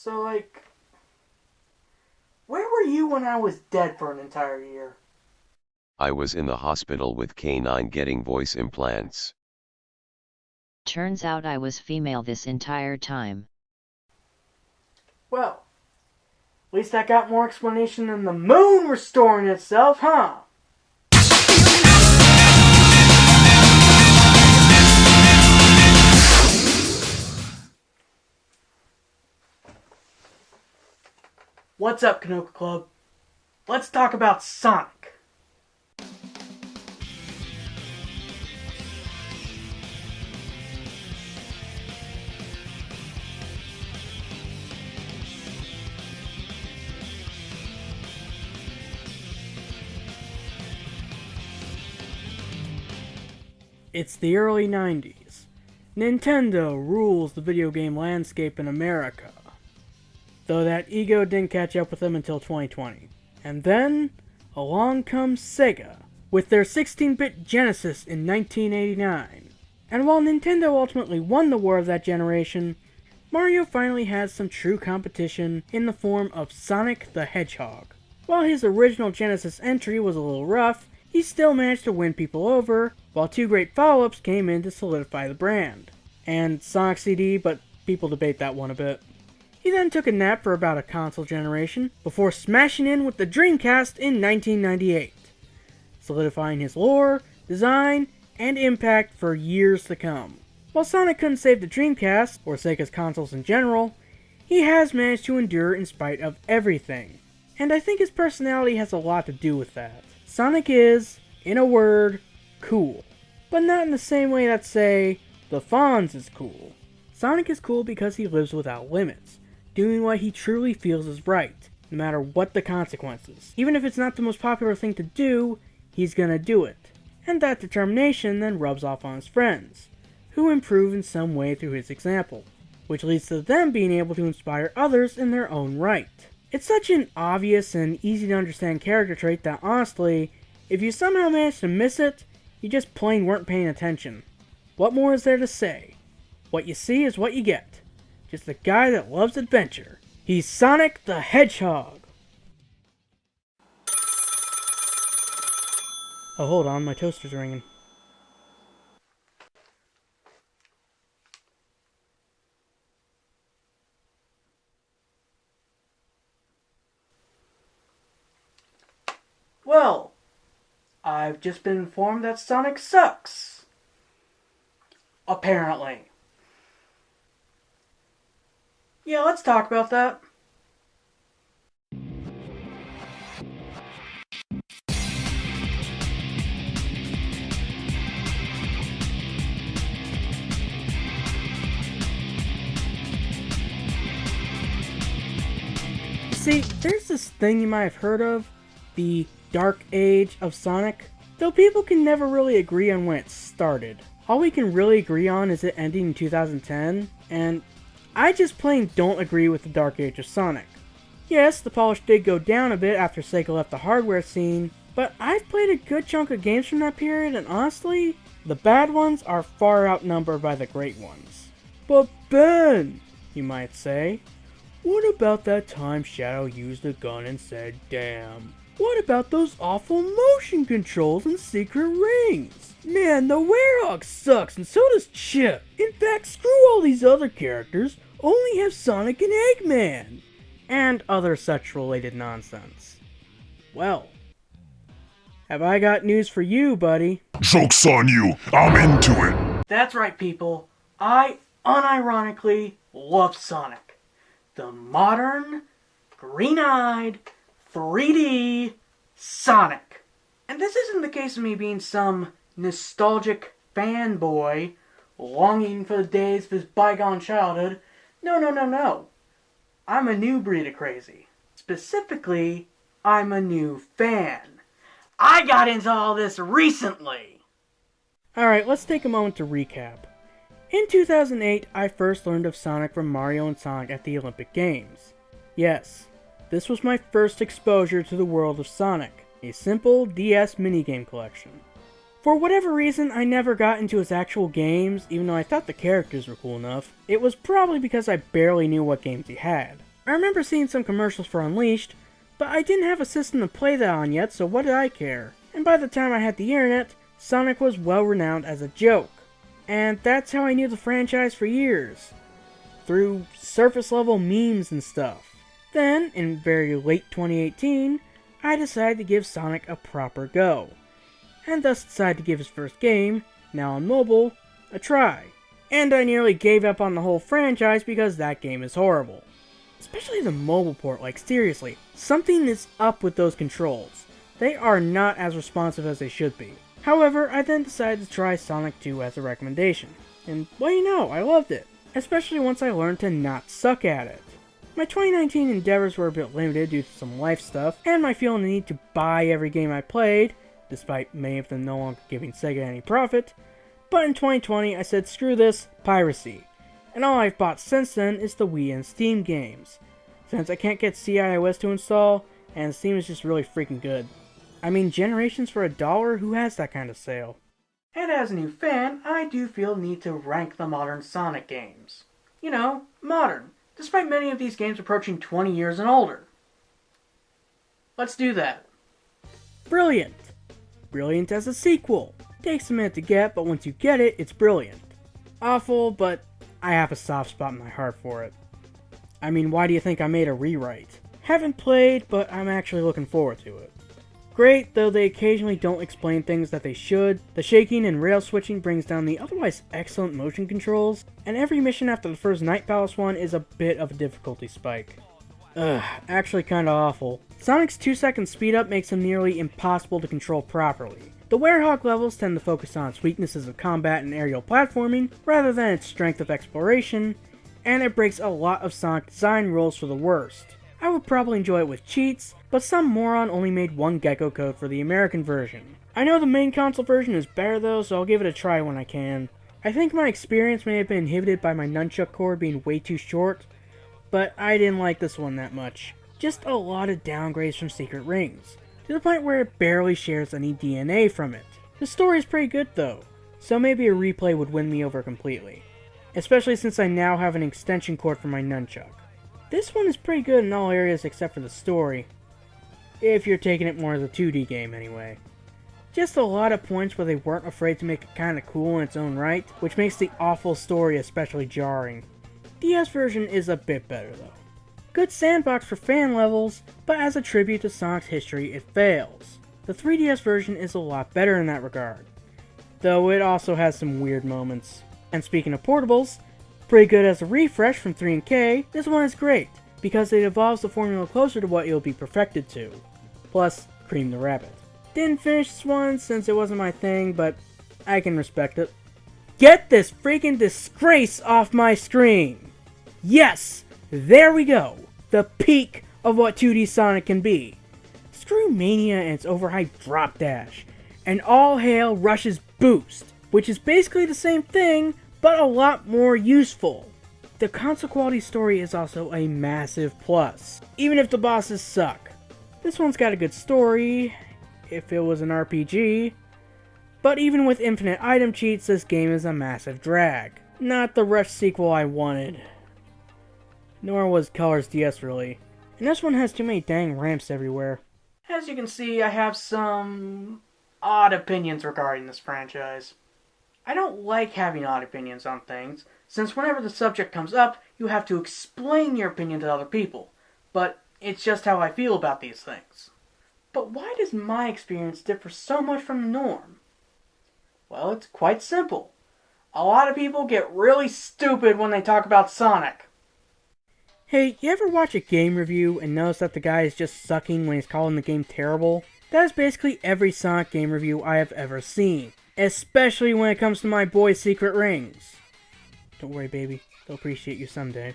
So, where were you when I was dead for an entire year? I was in the hospital with K9 getting voice implants. Turns out I was female this entire time. Well, at least I got more explanation than the moon restoring itself, huh? What's up, Kanoka Club? Let's talk about Sonic. It's the early 90s. Nintendo rules the video game landscape in America. Though that ego didn't catch up with them until 2020. And then, along comes Sega, with their 16-bit Genesis in 1989. And while Nintendo ultimately won the war of that generation, Mario finally has some true competition in the form of Sonic the Hedgehog. While his original Genesis entry was a little rough, he still managed to win people over, while two great follow-ups came in to solidify the brand. And Sonic CD, but people debate that one a bit. He then took a nap for about a console generation, before smashing in with the Dreamcast in 1998, solidifying his lore, design, and impact for years to come. While Sonic couldn't save the Dreamcast, or Sega's consoles in general, he has managed to endure in spite of everything. And I think his personality has a lot to do with that. Sonic is, in a word, cool. But not in the same way that, say, the Fonz is cool. Sonic is cool because he lives without limits, doing what he truly feels is right, no matter what the consequences. Even if it's not the most popular thing to do, he's gonna do it. And that determination then rubs off on his friends, who improve in some way through his example, which leads to them being able to inspire others in their own right. It's such an obvious and easy to understand character trait that honestly, if you somehow manage to miss it, you just plain weren't paying attention. What more is there to say? What you see is what you get. Just a guy that loves adventure. He's Sonic the Hedgehog. Oh, hold on, my toaster's ringing. Well, I've just been informed that Sonic sucks. Apparently. Yeah, let's talk about that. See, there's this thing you might have heard of, the Dark Age of Sonic. Though people can never really agree on when it started. All we can really agree on is it ending in 2010, and I just plain don't agree with the Dark Age of Sonic. Yes, the polish did go down a bit after Sega left the hardware scene, but I've played a good chunk of games from that period, and honestly, the bad ones are far outnumbered by the great ones. But Ben, you might say, what about that time Shadow used a gun and said, damn? What about those awful motion controls and secret rings? Man, the Werehog sucks and so does Chip. In fact, screw all these other characters, only have Sonic and Eggman. And other such related nonsense. Well, have I got news for you, buddy? Joke's on you, I'm into it. That's right, people. I unironically love Sonic. The modern, green-eyed, 3D Sonic. And this isn't the case of me being some nostalgic fanboy longing for the days of his bygone childhood. No. I'm a new breed of crazy. Specifically, I'm a new fan. I got into all this recently. Alright, let's take a moment to recap. In 2008, I first learned of Sonic from Mario and Sonic at the Olympic Games. Yes, this was my first exposure to the world of Sonic, a simple DS minigame collection. For whatever reason, I never got into his actual games, even though I thought the characters were cool enough. It was probably because I barely knew what games he had. I remember seeing some commercials for Unleashed, but I didn't have a system to play that on yet, so what did I care? And by the time I had the internet, Sonic was well renowned as a joke. And that's how I knew the franchise for years. Through surface level memes and stuff. Then, in very late 2018, I decided to give Sonic a proper go. And thus decided to give his first game, now on mobile, a try. And I nearly gave up on the whole franchise because that game is horrible. Especially the mobile port, like seriously, something is up with those controls. They are not as responsive as they should be. However, I then decided to try Sonic 2 as a recommendation. And what do you know, I loved it. Especially once I learned to not suck at it. My 2019 endeavors were a bit limited due to some life stuff, and my feeling the need to buy every game I played, despite many of them no longer giving Sega any profit. But in 2020, I said screw this, piracy. And all I've bought since then is the Wii and Steam games, since I can't get CiOS to install, and Steam is just really freaking good. I mean, Generations for $1, who has that kind of sale? And as a new fan, I do feel the need to rank the modern Sonic games. You know, modern, despite many of these games approaching 20 years and older. Let's do that. Brilliant. Brilliant as a sequel. Takes a minute to get, but once you get it, it's brilliant. Awful, but I have a soft spot in my heart for it. I mean, why do you think I made a rewrite? Haven't played, but I'm actually looking forward to it. Great, though they occasionally don't explain things that they should. The shaking and rail switching brings down the otherwise excellent motion controls, and every mission after the first Night Palace one is a bit of a difficulty spike. Ugh, actually kinda awful. Sonic's 2-second speed up makes him nearly impossible to control properly. The Hedgehog levels tend to focus on its weaknesses of combat and aerial platforming, rather than its strength of exploration, and it breaks a lot of Sonic design rules for the worst. I would probably enjoy it with cheats, but some moron only made one gecko code for the American version. I know the main console version is better though, so I'll give it a try when I can. I think my experience may have been inhibited by my nunchuck cord being way too short, but I didn't like this one that much. Just a lot of downgrades from Secret Rings, to the point where it barely shares any DNA from it. The story is pretty good though, so maybe a replay would win me over completely. Especially since I now have an extension cord for my nunchuck. This one is pretty good in all areas except for the story. If you're taking it more as a 2D game anyway. Just a lot of points where they weren't afraid to make it kinda cool in its own right, which makes the awful story especially jarring. DS version is a bit better though. Good sandbox for fan levels, but as a tribute to Sonic's history it fails. The 3DS version is a lot better in that regard, though it also has some weird moments. And speaking of portables, pretty good as a refresh from 3 and K, this one is great, because it evolves the formula closer to what it'll be perfected to. Plus, Cream the Rabbit. Didn't finish this one since it wasn't my thing, but I can respect it. Get this freaking disgrace off my screen! Yes! There we go! The peak of what 2D Sonic can be. Screw Mania and its overhyped drop dash, and all hail Rush's boost, which is basically the same thing, but a lot more useful. The console quality story is also a massive plus, even if the bosses suck. This one's got a good story, if it was an RPG, but even with infinite item cheats, this game is a massive drag. Not the Rush sequel I wanted. Nor was Colors DS really. And this one has too many dang ramps everywhere. As you can see, I have some odd opinions regarding this franchise. I don't like having odd opinions on things, since whenever the subject comes up, you have to explain your opinion to other people. But it's just how I feel about these things. But why does my experience differ so much from the norm? Well, it's quite simple. A lot of people get really stupid when they talk about Sonic. Hey, you ever watch a game review and notice that the guy is just sucking when he's calling the game terrible? That is basically every Sonic game review I have ever seen. Especially when it comes to my boy Secret Rings. Don't worry, baby. They'll appreciate you someday.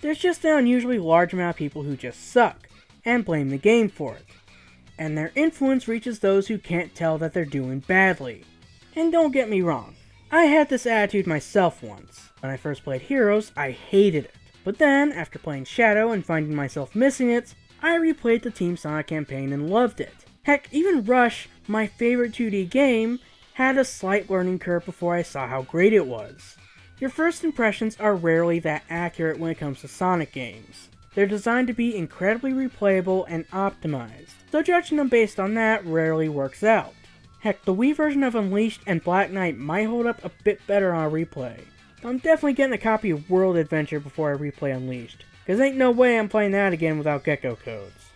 There's just an unusually large amount of people who just suck, and blame the game for it. And their influence reaches those who can't tell that they're doing badly. And don't get me wrong, I had this attitude myself once. When I first played Heroes, I hated it. But then, after playing Shadow and finding myself missing it, I replayed the Team Sonic campaign and loved it. Heck, even Rush, my favorite 2D game, had a slight learning curve before I saw how great it was. Your first impressions are rarely that accurate when it comes to Sonic games. They're designed to be incredibly replayable and optimized, so judging them based on that rarely works out. Heck, the Wii version of Unleashed and Black Knight might hold up a bit better on a replay. I'm definitely getting a copy of World Adventure before I replay Unleashed, cause ain't no way I'm playing that again without Gecko codes.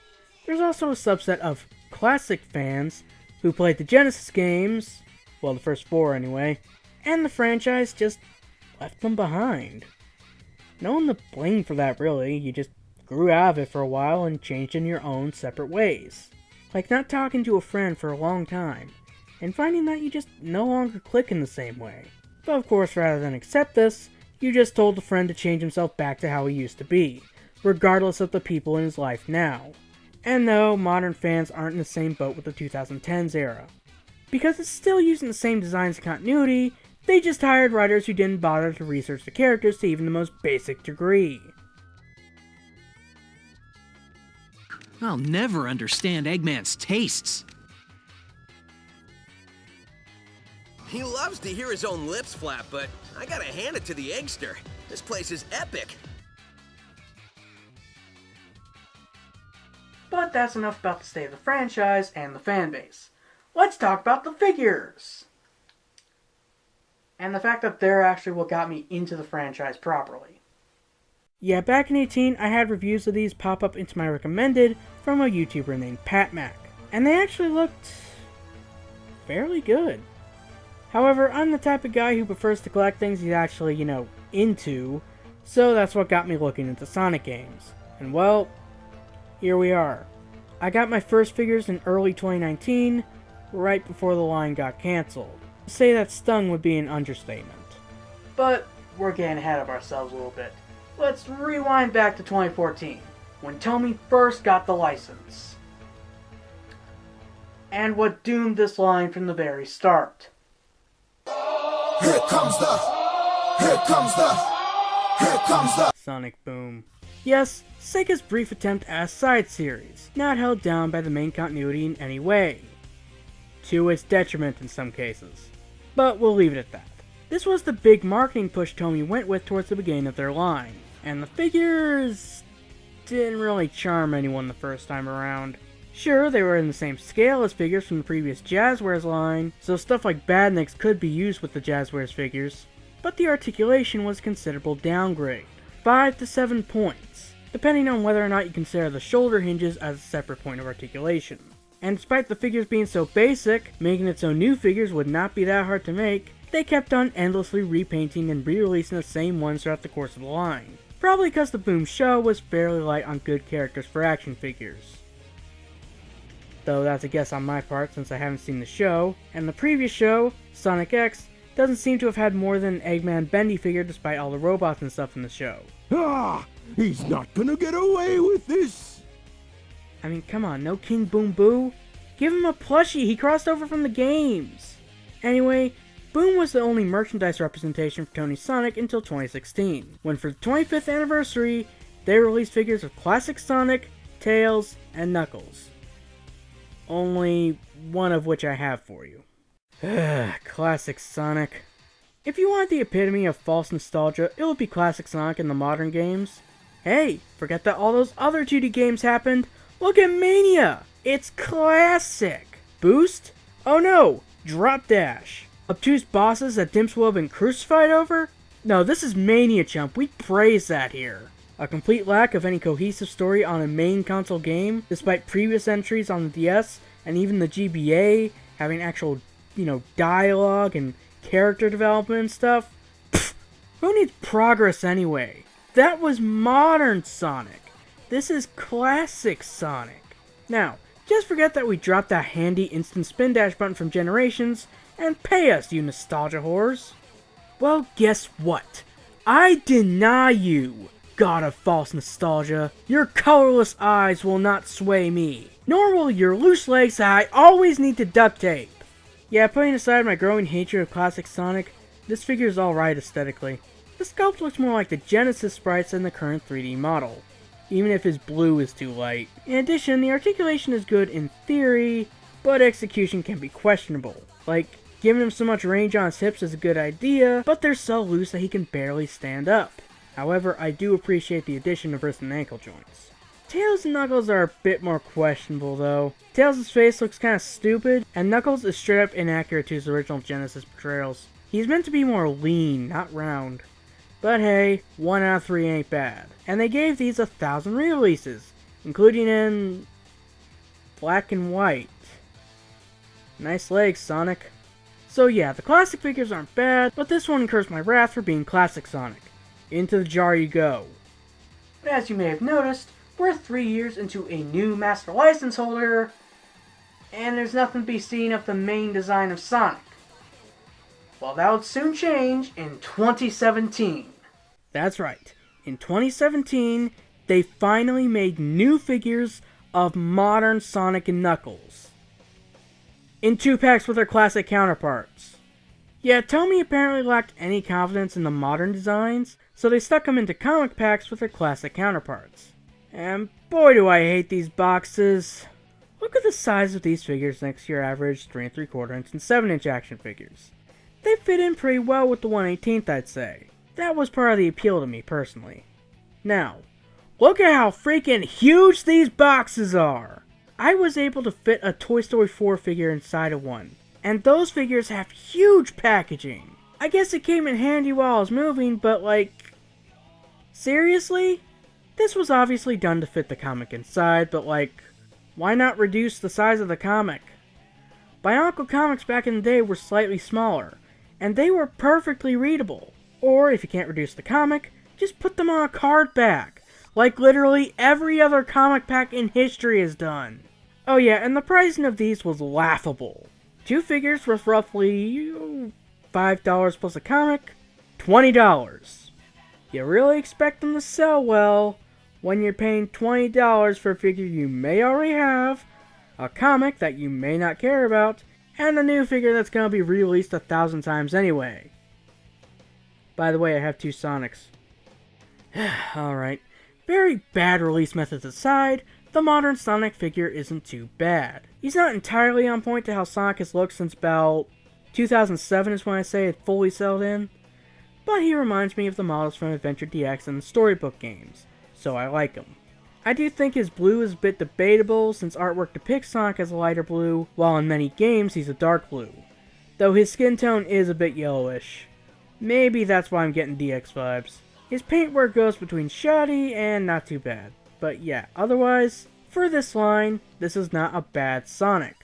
There's also a subset of classic fans who played the Genesis games, well the first 4 anyway, and the franchise just left them behind. No one to blame for that really, you just grew out of it for a while and changed in your own separate ways. Like not talking to a friend for a long time, and finding that you just no longer click in the same way. But of course, rather than accept this, you just told the friend to change himself back to how he used to be, regardless of the people in his life now. And no, modern fans aren't in the same boat with the 2010s era. Because it's still using the same designs and continuity, they just hired writers who didn't bother to research the characters to even the most basic degree. I'll never understand Eggman's tastes. He loves to hear his own lips flap, but I gotta hand it to the Eggster. This place is epic. But that's enough about the state of the franchise and the fanbase. Let's talk about the figures! And the fact that they're actually what got me into the franchise properly. Yeah, back in 2018, I had reviews of these pop up into my recommended from a YouTuber named PatMac, and they actually looked fairly good. However, I'm the type of guy who prefers to collect things he's actually, into, so that's what got me looking into Sonic games. And well, here we are. I got my first figures in early 2019, right before the line got cancelled. To say that stung would be an understatement. But we're getting ahead of ourselves a little bit. Let's rewind back to 2014, when Tomy first got the license. And what doomed this line from the very start. Here comes the Sonic Boom. Yes, Sega's brief attempt at a side series, not held down by the main continuity in any way. To its detriment in some cases. But we'll leave it at that. This was the big marketing push Tomy went with towards the beginning of their line, and the figures didn't really charm anyone the first time around. Sure, they were in the same scale as figures from the previous Jazzwares line, so stuff like Badniks could be used with the Jazzwares figures, but the articulation was a considerable downgrade, 5 to 7 points, depending on whether or not you consider the shoulder hinges as a separate point of articulation. And despite the figures being so basic, making it so new figures would not be that hard to make, they kept on endlessly repainting and re-releasing the same ones throughout the course of the line. Probably because the Boom show was fairly light on good characters for action figures. Though that's a guess on my part since I haven't seen the show, and the previous show, Sonic X, doesn't seem to have had more than an Eggman Bendy figure despite all the robots and stuff in the show. Ah, he's not gonna get away with this. I mean, come on, no King Boom Boo? Give him a plushie, he crossed over from the games! Anyway, Boom was the only merchandise representation for Tony Sonic until 2016, when for the 25th anniversary, they released figures of classic Sonic, Tails, and Knuckles. Only one of which I have for you. Classic Sonic. If you want the epitome of false nostalgia, it would be classic Sonic in the modern games. Hey, forget that all those other 2D games happened? Look at Mania! It's classic! Boost? Oh no! Drop Dash! Obtuse bosses that Dimps will have been crucified over? No, this is Mania, chump. We praise that here. A complete lack of any cohesive story on a main console game, despite previous entries on the DS and even the GBA having actual, dialogue and character development and stuff. Pfft, who needs progress anyway? That was modern Sonic. This is classic Sonic. Now, just forget that we dropped that handy instant spin dash button from Generations and pay us, you nostalgia whores. Well, guess what? I deny you, god of false nostalgia. Your colorless eyes will not sway me, nor will your loose legs that I always need to duct tape. Yeah, putting aside my growing hatred of classic Sonic, this figure is alright aesthetically. The sculpt looks more like the Genesis sprites than the current 3D model, even if his blue is too light. In addition, the articulation is good in theory, but execution can be questionable. Like, giving him so much range on his hips is a good idea, but they're so loose that he can barely stand up. However, I do appreciate the addition of wrist and ankle joints. Tails and Knuckles are a bit more questionable though. Tails' face looks kinda stupid, and Knuckles is straight up inaccurate to his original Genesis portrayals. He's meant to be more lean, not round. But hey, 1 out of 3 ain't bad. And they gave these 1,000 re-releases, including in black and white. Nice legs, Sonic. So yeah, the classic figures aren't bad, but this one incurs my wrath for being classic Sonic. Into the jar you go. But as you may have noticed, we're 3 years into a new master license holder, and there's nothing to be seen of the main design of Sonic. Well, that would soon change in 2017. That's right. In 2017, they finally made new figures of modern Sonic and Knuckles. In 2-packs with their classic counterparts. Yeah, Tomy apparently lacked any confidence in the modern designs, so they stuck them into comic packs with their classic counterparts. And boy do I hate these boxes. Look at the size of these figures next to your average 3 3/4 inch and 7 inch action figures. They fit in pretty well with the 1/18th, I'd say. That was part of the appeal to me personally. Now, look at how freaking huge these boxes are! I was able to fit a Toy Story 4 figure inside of one, and those figures have huge packaging. I guess it came in handy while I was moving, but like, seriously? This was obviously done to fit the comic inside, but like, why not reduce the size of the comic? Bionicle comics back in the day were slightly smaller, and they were perfectly readable. Or, if you can't reduce the comic, just put them on a card back, like literally every other comic pack in history has done. Oh yeah, and the pricing of these was laughable. 2 figures worth roughly $5 plus a comic, $20. You really expect them to sell well when you're paying $20 for a figure you may already have, a comic that you may not care about, and a new figure that's going to be re-released 1,000 times anyway. By the way, I have 2 Sonics. Alright, very bad release methods aside, the modern Sonic figure isn't too bad. He's not entirely on point to how Sonic has looked since about 2007 is when I say it fully settled in, but he reminds me of the models from Adventure DX and the Storybook games, so I like him. I do think his blue is a bit debatable since artwork depicts Sonic as a lighter blue, while in many games he's a dark blue, though his skin tone is a bit yellowish. Maybe that's why I'm getting DX vibes. His paintwork goes between shoddy and not too bad, but yeah, otherwise, for this line, this is not a bad Sonic.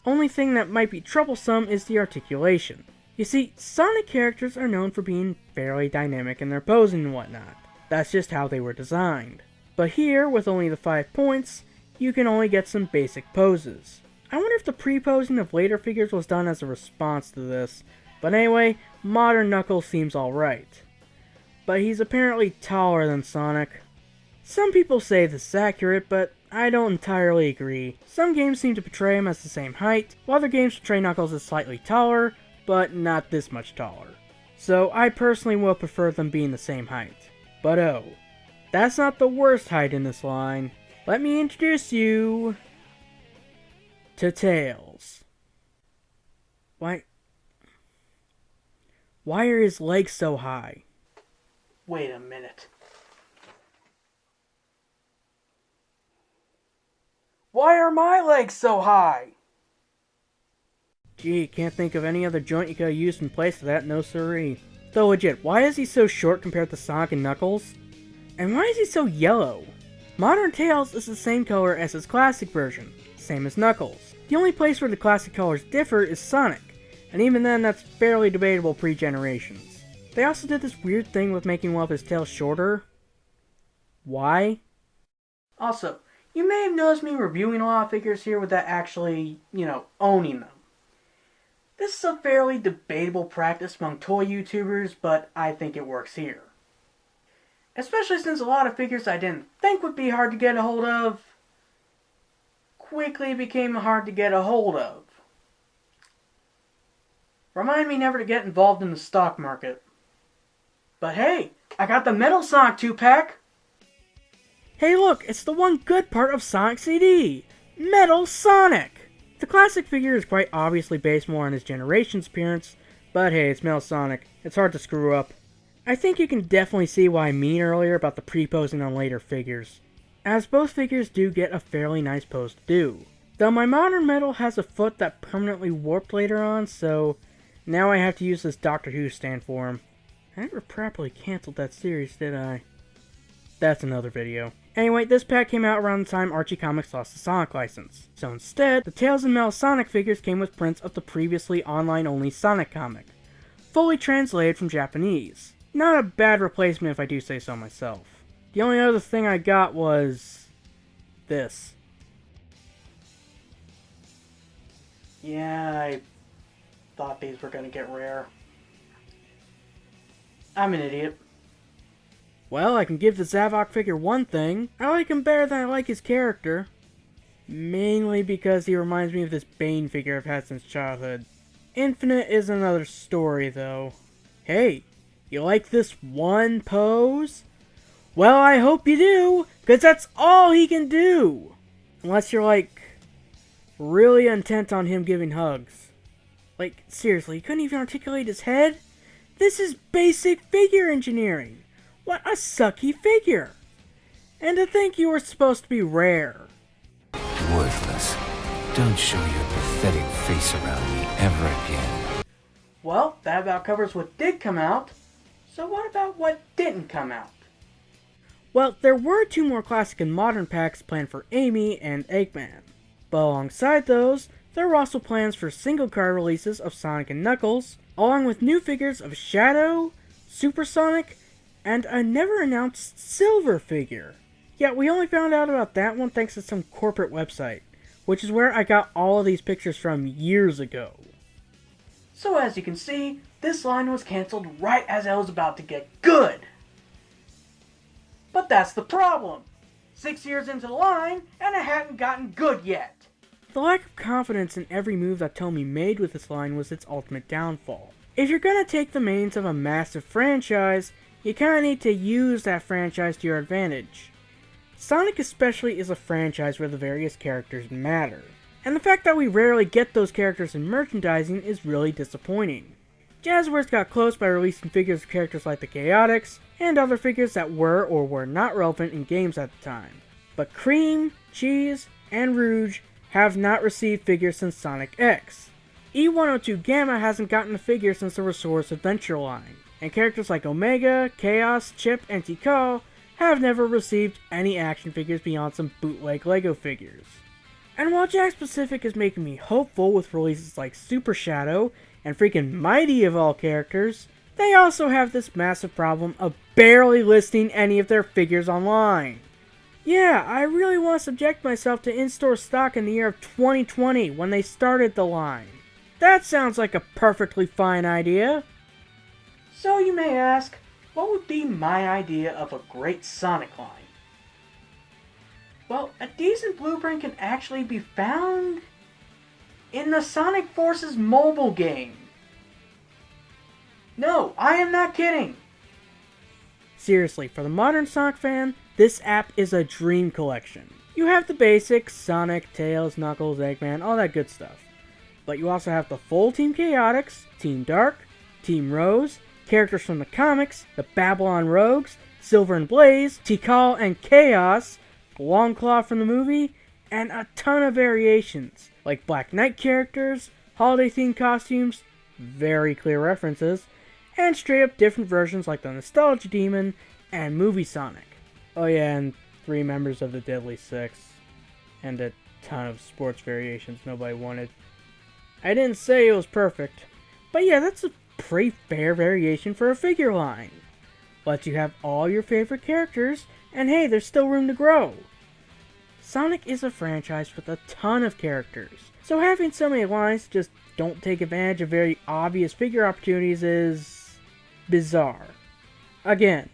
Only thing that might be troublesome is the articulation. You see, Sonic characters are known for being fairly dynamic in their posing and whatnot. That's just how they were designed. But here, with only the 5 points, you can only get some basic poses. I wonder if the pre-posing of later figures was done as a response to this, but anyway, modern Knuckles seems alright. But he's apparently taller than Sonic. Some people say this is accurate, but I don't entirely agree. Some games seem to portray him as the same height, while other games portray Knuckles as slightly taller, but not this much taller. So I personally will prefer them being the same height. But oh, that's not the worst height in this line. Let me introduce you to Tails. Why are his legs so high? Wait a minute. Why are my legs so high? Gee, can't think of any other joint you could have used in place of that, no siree. Though legit, why is he so short compared to Sonic and Knuckles? And why is he so yellow? Modern Tails is the same color as his classic version, same as Knuckles. The only place where the classic colors differ is Sonic, and even then that's fairly debatable pre-generations. They also did this weird thing with making one of his tails shorter. Why? Also, you may have noticed me reviewing a lot of figures here without actually, owning them. This is a fairly debatable practice among toy YouTubers, but I think it works here. Especially since a lot of figures I didn't think would be hard to get a hold of, quickly became hard to get a hold of. Remind me never to get involved in the stock market. But hey, I got the Metal Sonic 2-pack! Hey look, it's the one good part of Sonic CD! Metal Sonic! The classic figure is quite obviously based more on his generation's appearance, but hey, it's Metal Sonic. It's hard to screw up. I think you can definitely see why I mean earlier about the pre-posing on later figures, as both figures do get a fairly nice pose to do. Though my modern metal has a foot that permanently warped later on, so now I have to use this Doctor Who stand for him. I never properly cancelled that series, did I? That's another video. Anyway, this pack came out around the time Archie Comics lost the Sonic license. So instead, the Tails and Metal Sonic figures came with prints of the previously online-only Sonic comic, fully translated from Japanese. Not a bad replacement if I do say so myself. The only other thing I got was this. Yeah, I thought these were gonna get rare. I'm an idiot. Well, I can give the Zavok figure one thing. I like him better than I like his character. Mainly because he reminds me of this Bane figure I've had since childhood. Infinite is another story, though. Hey, you like this one pose? Well, I hope you do, because that's all he can do! Unless you're, like, really intent on him giving hugs. Like, seriously, he couldn't even articulate his head? This is basic figure engineering! What a sucky figure! And to think you were supposed to be rare. Worthless. Don't show your pathetic face around me ever again. Well, that about covers what did come out. So what about what didn't come out? Well, there were 2 more classic and modern packs planned for Amy and Eggman. But alongside those, there were also plans for single card releases of Sonic and Knuckles, along with new figures of Shadow, Supersonic, and a never-announced silver figure. Yet we only found out about that one thanks to some corporate website, which is where I got all of these pictures from years ago. So as you can see, this line was cancelled right as I was about to get good. But that's the problem. 6 years into the line, and I hadn't gotten good yet. The lack of confidence in every move that Tomy made with this line was its ultimate downfall. If you're gonna take the mains of a massive franchise, you kinda need to use that franchise to your advantage. Sonic especially is a franchise where the various characters matter, and the fact that we rarely get those characters in merchandising is really disappointing. Jazzwares got close by releasing figures of characters like the Chaotix, and other figures that were or were not relevant in games at the time. But Cream, Cheese, and Rouge have not received figures since Sonic X. E102 Gamma hasn't gotten a figure since the Resource Adventure line, and characters like Omega, Chaos, Chip, and Tikal have never received any action figures beyond some bootleg LEGO figures. And while Jakks Pacific is making me hopeful with releases like Super Shadow and freaking Mighty of all characters, they also have this massive problem of barely listing any of their figures online. Yeah, I really want to subject myself to in-store stock in the year of 2020 when they started the line. That sounds like a perfectly fine idea. So you may ask, what would be my idea of a great Sonic line? Well, a decent blueprint can actually be found in the Sonic Forces mobile game. No, I am not kidding. Seriously, for the modern Sonic fan, this app is a dream collection. You have the basics, Sonic, Tails, Knuckles, Eggman, all that good stuff. But you also have the full Team Chaotix, Team Dark, Team Rose, characters from the comics, the Babylon Rogues, Silver and Blaze, Tikal and Chaos, Longclaw from the movie, and a ton of variations, like Black Knight characters, holiday-themed costumes, very clear references, and straight-up different versions like the Nostalgia Demon and Movie Sonic. Oh yeah, and 3 members of the Deadly Six, and a ton of sports variations nobody wanted. I didn't say it was perfect, but yeah, that's a pretty fair variation for a figure line. Lets you have all your favorite characters, and hey, there's still room to grow. Sonic is a franchise with a ton of characters, so having so many lines just don't take advantage of very obvious figure opportunities is bizarre. Again,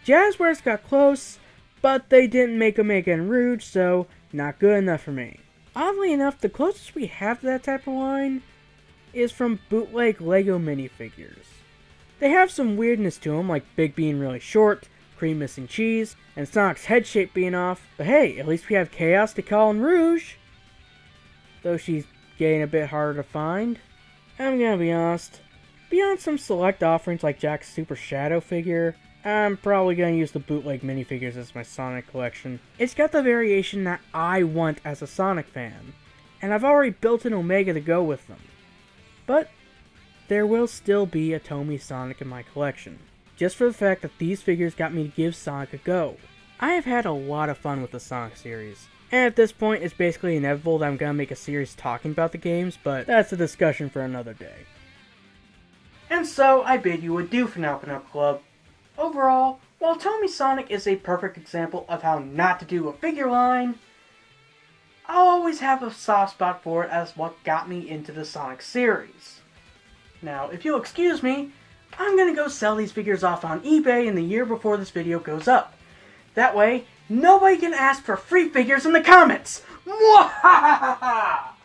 Jazzwares got close, but they didn't make Omega and Rouge, so not good enough for me. Oddly enough, the closest we have to that type of line is from bootleg LEGO minifigures. They have some weirdness to them, like Big being really short, Cream missing cheese, and Sonic's head shape being off, but hey, at least we have Chaos, Tikal, and Rouge. Though she's getting a bit harder to find. I'm gonna be honest, Beyond some select offerings like Jack's Super Shadow figure, I'm probably going to use the bootleg minifigures as my Sonic collection. It's got the variation that I want as a Sonic fan, and I've already built an Omega to go with them. But there will still be a Tomy Sonic in my collection, just for the fact that these figures got me to give Sonic a go. I have had a lot of fun with the Sonic series, and at this point it's basically inevitable that I'm going to make a series talking about the games, but that's a discussion for another day. And so I bid you adieu for now, Kanoka Club. Overall, while Tomy Sonic is a perfect example of how not to do a figure line, I'll always have a soft spot for it as what got me into the Sonic series. Now, if you'll excuse me, I'm gonna go sell these figures off on eBay in the year before this video goes up. That way, nobody can ask for free figures in the comments! Mwahahaha!